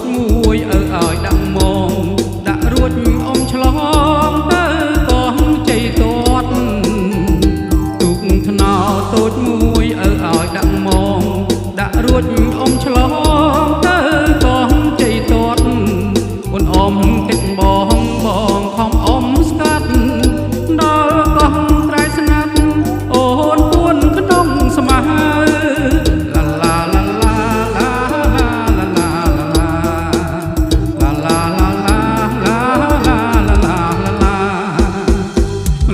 ចមួយឲ្យដាក់មកដាក់រួចអ៊ំឆ្លងទៅកោះជ័យទាត់ទូកថ្នោតតូចមួយឲ្យដាក់មកដាក់រួចអ៊ំឆ្លងទៅកោះជ័យទាត់អូនអ៊ំគិតបងខំអ៊ំស្កាត់ដល់កោះត្រៃស្ងាត់អូនពួនក្នុងស្មា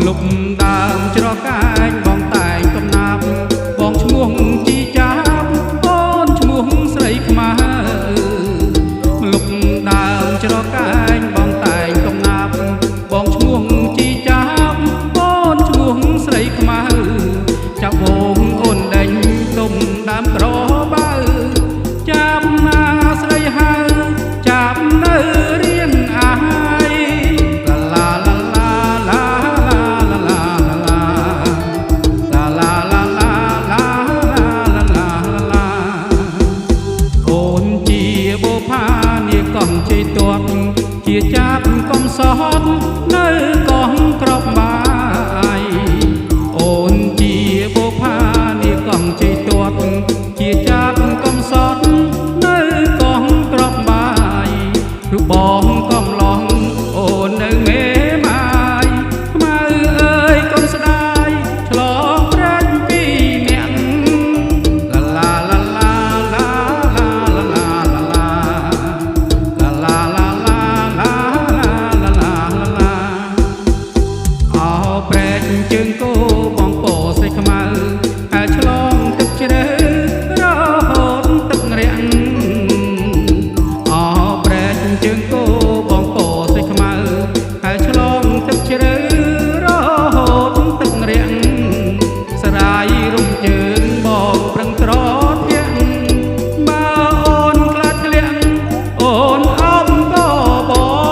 លុបដើមច្រកែងបងតែងកំណាប់បងឈ្មោះជីចាប់អូនឈ្មោះស្រីខ្មៅលុបដើមច្រកែងបងតែងកំណាប់បងឈ្មោះជីចាប់អូនឈ្មោះស្រីខ្មៅចាប់វងអូនដេញទុំដើមក្របៅចាប់ណាស្រីហៅចាប់នៅរៀនអាយជ័យទាត់ជាចាប់កំសត់នៅកោះក្របបាយអូនជាបុផានាងកំជ័យទាត់ជាចាប់កំសត់នៅកោះក្របបាយឬបងកំឡងអូននៅមេម៉ាយខ្មៅអើយកូនស្ដាយឆ្លងប្រាច់ពីអ្នកជើងគោបងពោសេះខ្មៅហើយឆ្លងទឹកជ្រៅរហូតទឹករាំងអោប្រែកជើងគោបងពោសេះខ្មៅហើយឆ្លងទឹកជ្រៅរហូតទឹករាំងស្រាយរំជើងបងប្រឹងត្រធាក់បើអូនខ្លាចធ្លាក់អូនអមក៏បង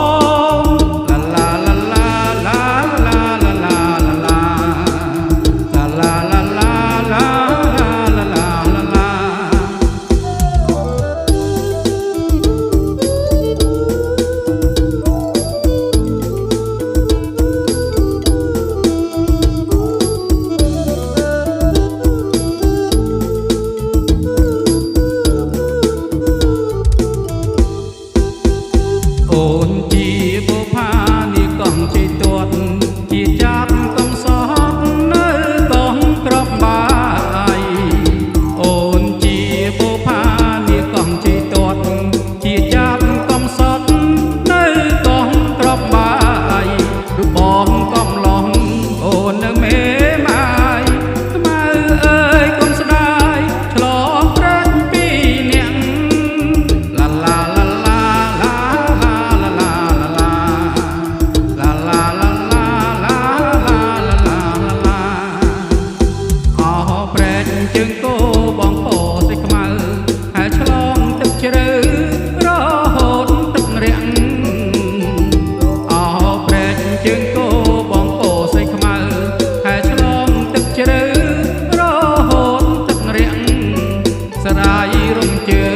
អូនជាបុផានាងកំជ័យទាត់ជាចាប់កំសត់នៅកោះក្របបាយអូនជាបុផានាងកំជ័យទាត់ជាចាប់កំសត់នៅកោះក្របបាយឬបងកំឡងអូននៅមេម៉ាយខ្មៅអើយកូនស្ដាយឆ្លងប្រាច់ពីអ្នកជើងគោបងពោសេះខ្មៅហើយឆ្លងទឹកជ្រៅរហូតទឹករាំងអោប្រែកជើងគោបងពោសេះខ្មៅហើយឆ្លងទឹកជ្រៅរហូតទឹករាំងស្រាយរំជើ